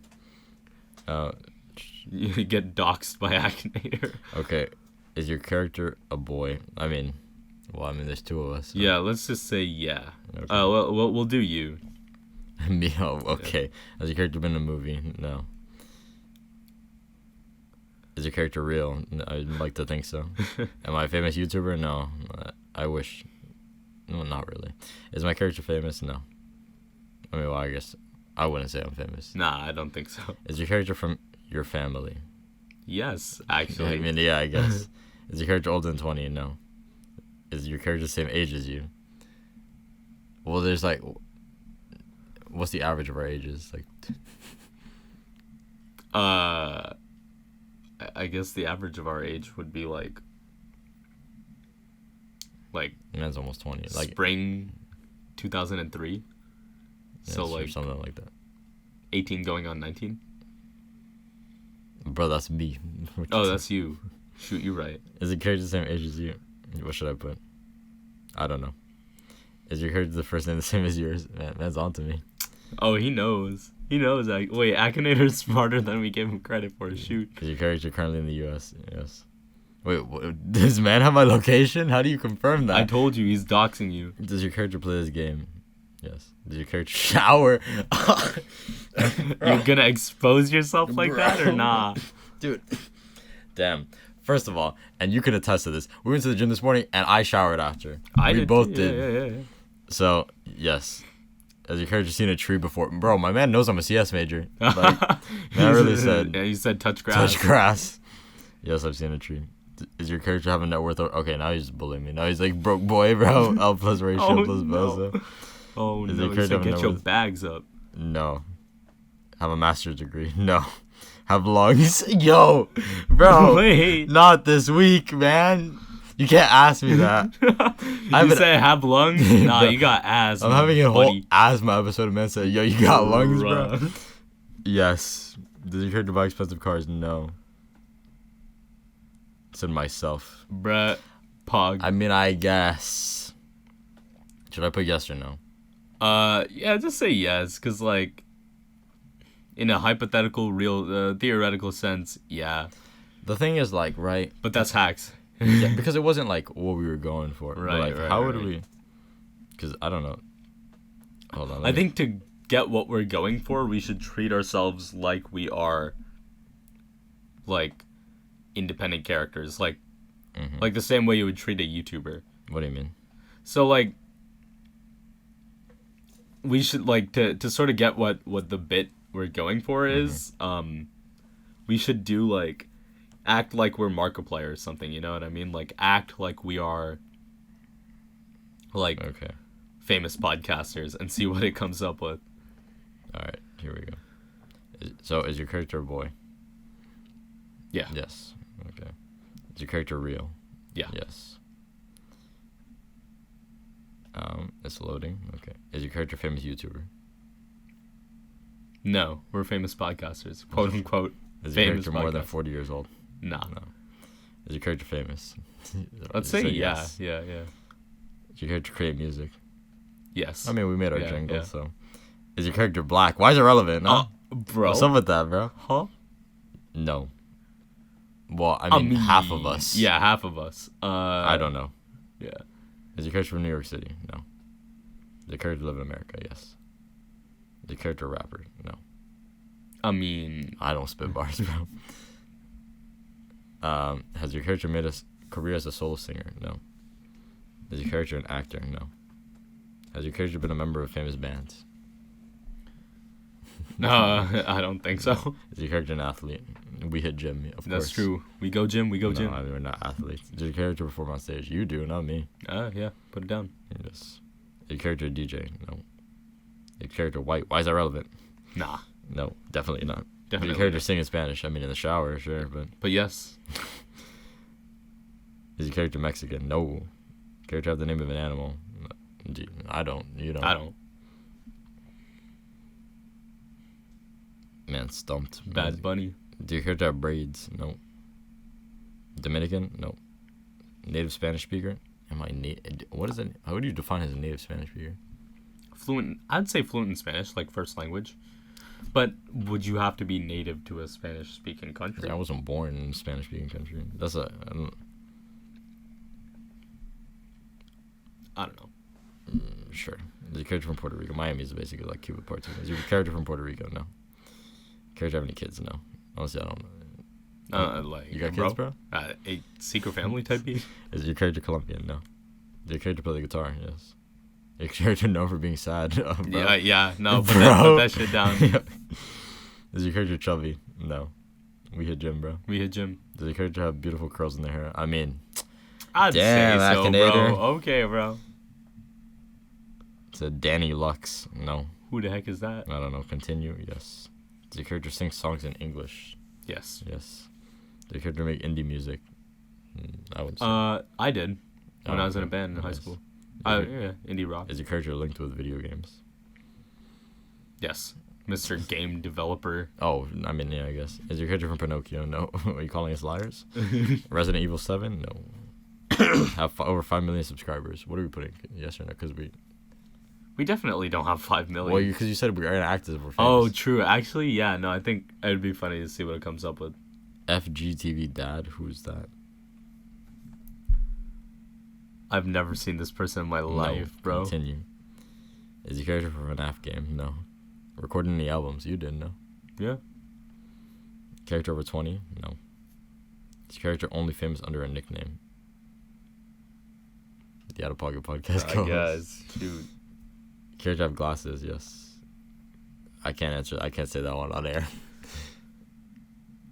You get doxxed by Akinator. Okay. Is your character a boy? I mean, there's two of us. So. Yeah, let's just say yeah. Okay. We'll do you. Me? Oh, okay. Yeah. Has your character been in a movie? No. Is your character real? No, I'd like to think so. Am I a famous YouTuber? No. I wish. No, not really. Is my character famous? No. I mean, well, I guess I wouldn't say I'm famous. Nah, I don't think so. Is your character from your family? Yes, actually. I mean, yeah, I guess. Is your character older than 20? No. Is your character the same age as you? Well, there's like, what's the average of our ages? Like, I guess the average of our age would be like man's almost 20. Like spring 2003. Yeah, So like something like that. 18 going on 19. Bro, that's me. Oh, that's you. Shoot, you right. Is your character the same age as you? What should I put? I don't know. Is your character the first name the same as yours? Man's on to me. Oh, he knows. He knows. Wait, Akinator's smarter than we gave him credit for. Shoot. Is your character currently in the U.S.? Yes. Wait, does man have my location? How do you confirm that? I told you, he's doxing you. Does your character play this game? Yes. Does your character shower? You're gonna expose yourself like that or nah? Dude. Damn. First of all, and you can attest to this, we went to the gym this morning and I showered after. We both did. Yeah. So, yes. Has your character seen a tree before? Bro, my man knows I'm a CS major. Like, man really said. Yeah, you said touch grass. Touch grass. Yes, I've seen a tree. Is your character have a net worth? Okay, now he's just bullying me. Now he's like, broke boy, bro. L plus ratio plus bozo. Oh, no. He said, get your bags up. No. Have a master's degree? No. Have lungs? Yo, bro. Wait. Not this week, man. You can't ask me that. You say have lungs? Nah, you got asthma. I'm having a buddy. whole asthma episode of man said, yo, you got lungs, bro. Yes. Does your character buy expensive cars? No. Said myself. Bruh. Pog. I mean, I guess. Should I put yes or no? Yeah, just say yes, because, like, in a hypothetical, real, theoretical sense, yeah. The thing is, like, right? But that's hacks. Yeah, because it wasn't, like, what we were going for. Right, but, like, how would we... Because, I don't know. Hold on. I think to get what we're going for, we should treat ourselves like we are, like, independent characters. Like, like the same way you would treat a YouTuber. What do you mean? So, like, we should, like, to sort of get what the bit we're going for is, we should do, like, act like we're Markiplier or something, you know what I mean? Like, act like we are, like, famous podcasters and see what it comes up with. Alright, here we go. So, is your character a boy? Yeah. Yes. Okay. Is your character real? Yeah. Yes. It's loading. Okay. Is your character a famous YouTuber? No, we're famous podcasters, quote unquote. Is your Famous character more than podcast. 40 years old? Nah. No. Is your character famous? Let's say yeah, yes. yeah. Does your character create music? Yes. I mean, we made our Yeah, jingle, yeah. so. Is your character black? Why is it relevant? Huh? Bro. What's up with that, bro? Huh? No. Well, I mean, half of us. Yeah, half of us. I don't know. Yeah. Is your character from New York City? No. Does your character live in America? Yes. Is your character a rapper? No. I mean, I don't spit bars, bro. Has your character made a career as a solo singer? No. Is your character an actor? No. Has your character been a member of famous bands? no, I don't think so. Is your character an athlete? We hit gym, of course. That's true. We go gym. We go gym. No, I mean, we're not athletes. Does your character perform on stage? You do, not me. Yeah. Put it down. Yes. Is your character a DJ? No. Is your character white? Why is that relevant? Nah. No, definitely not. Definitely. Your character sing in Spanish? I mean, in the shower, sure, But yes. Is your character Mexican? No. Character have the name of an animal? I don't. You don't. I don't. Man, stumped. Bad Bunny. Do your character have braids? No. Dominican? No. Native Spanish speaker? Am I what is it? How do you define as a native Spanish speaker? Fluent. I'd say fluent in Spanish, like first language. But would you have to be native to a Spanish-speaking country? I wasn't born in a Spanish-speaking country. I don't know. Sure. Is your character from Puerto Rico? Miami is basically like Cuba part 2. Is your character from Puerto Rico? No. Character have any kids? No. Honestly, I don't know. Like You got kids, bro? A secret family type beat? Is your character Colombian? No. Does your character play the guitar? Yes. Your character known for being sad? Bro. Yeah. No, put Bro. that shit down. Is your character chubby? No. We hit gym, bro. We hit gym. Does your character have beautiful curls in their hair? I mean, I'd damn, say so, Akinator. bro. Okay, bro. It's a Danny Lux. No. Who the heck is that? I don't know. Continue. Yes. Does your character sing songs in English? Yes. Yes. Does your character make indie music? I would say. I did when I was in a okay. band in high Yes. school. Is Indie rock. Is your character linked with video games? Yes. Mr. Game Developer. Oh, I mean, yeah, I guess. Is your character from Pinocchio? No. Are you calling us liars? Resident Evil 7? No. Have over 5 million subscribers. What are we putting? Yes or no? Because We definitely don't have 5 million. well, because you said we're gonna act as if we're famous. Oh, true. Actually, yeah. No, I think it would be funny to see what it comes up with. FGTV Dad? Who's that? I've never seen this person in my life, No. bro. Continue. Is your character from an FNAF game? No. Recording any albums? You didn't know. Yeah. Character over 20? No. Is your character only famous under a nickname? The Outta Pocket Podcast. I guess, dude. Character have glasses? Yes. I can't answer. I can't say that one on air.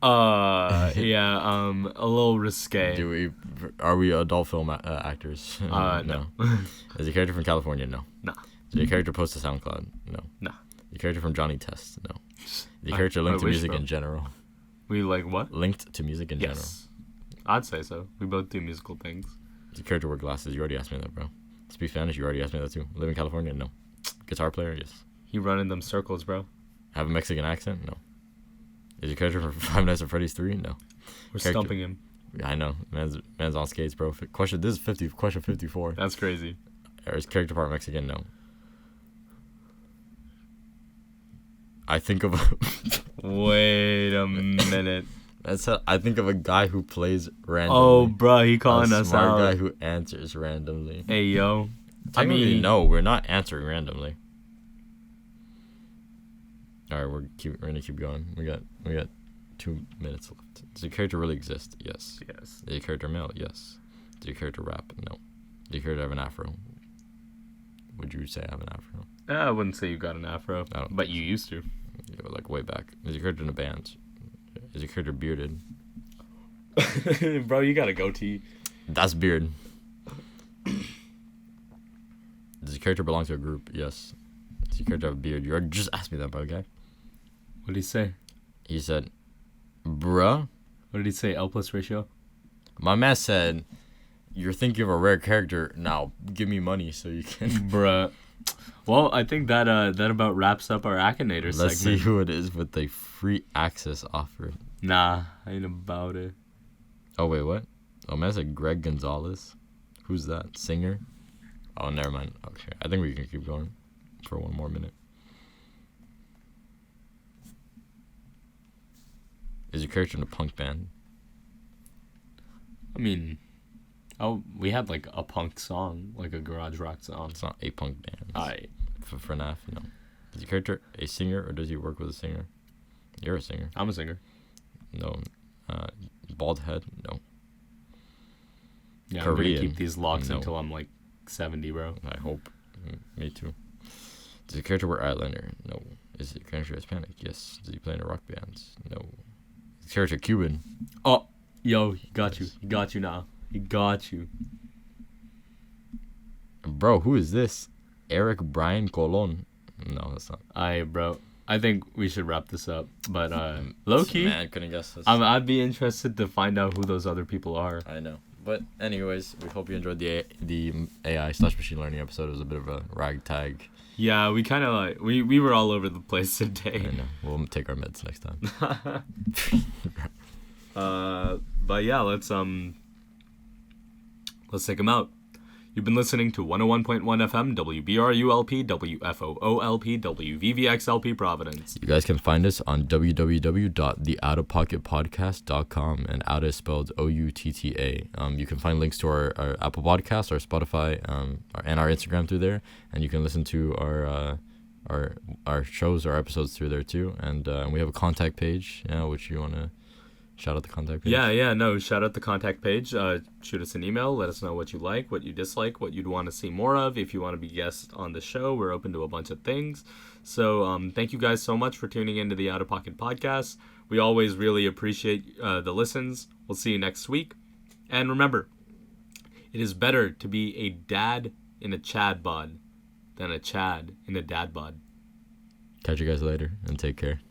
Yeah. A little risque. Are we adult film actors? No. Is your character from California? No. Nah. Is your character post to SoundCloud? No. Nah. Your character from Johnny Test? No. Is your character linked to wish, music bro. in general? We like what? Linked to music in general. Yes. I'd say so. We both do musical things. Does your character wear glasses? You already asked me that, bro. Speak Spanish? You already asked me that too. Live in California? No. Guitar player? Yes. He run in them circles, bro. Have a Mexican accent? No. Is your character from Five Nights at Freddy's 3? No. We're Character- stumping him. I know. Man's on skates, bro. Question 54. That's crazy. Or is character part Mexican? No. I think of Wait a minute. I think of a guy who plays randomly. Oh, bro, he calling a us smart out. guy who answers randomly. Hey, yo. Technically, no, we're not answering randomly. All right, we're gonna keep going. We got 2 minutes left. Does your character really exist? Yes. Yes. Does your character male? Yes. Does your character rap? No. Does your character have an afro? Would you say I have an afro? I wouldn't say you got an afro, I don't but you used to. Yeah, like way back. Is your character in a band? Is your character bearded? Bro, you got a goatee. That's beard. Does your character belong to a group? Yes. Does your character have a beard? You already just asked me that, bro, okay? What did he say? He said, bruh. What did he say? L plus ratio? My man said, you're thinking of a rare character. Now, give me money so you can... Bruh. Well, I think that that about wraps up our Akinator segment. Let's see who it is with the free access offer. Nah, I ain't about it. Oh, wait, what? Oh, man, it's like Greg Gonzalez. Who's that? Singer? Oh, never mind. Okay, I think we can keep going for one more minute. Is your character in a punk band? I mean, we had like a punk song, like a garage rock song. It's not a punk band. Alright. For FNAF, no. Is your character a singer or does he work with a singer? You're a singer. I'm a singer. No. Bald head? No. Yeah, Korean? I'm gonna keep these locks No. until I'm like 70, bro. I hope. Me too. Does your character wear eyeliner? No. Is your character Hispanic? Yes. Does he play in a rock band? No. Is your character Cuban? Oh, yo, he got you. He got you now. He got you. Bro, who is this? Eric Brian Colon. No, that's not. Bro. I think we should wrap this up. But low key, Man, I couldn't guess this. I'd be interested to find out who those other people are. I know. But anyways, we hope you enjoyed the AI/machine learning episode. It was a bit of a ragtag. Yeah, we kind of like we were all over the place today. I know. We'll take our meds next time. But yeah, let's take them out. You've been listening to 101.1 FM, WBRULP, WFOOLP, WVVXLP Providence. You guys can find us on www.theoutapocketpodcast.com, and Outta is spelled Outta. You can find links to our Apple Podcast, our Spotify, and our Instagram through there, and you can listen to our shows, our episodes through there too. And we have a contact page, which you want to shout out the contact page. Shout out the contact page. Shoot us an email. Let us know what you like, what you dislike, what you'd want to see more of. If you want to be guests on the show, we're open to a bunch of things. So thank you guys so much for tuning into the Outta Pocket Podcast. We always really appreciate the listens. We'll see you next week. And remember, it is better to be a dad in a Chad bod than a Chad in a dad bod. Catch you guys later, and take care.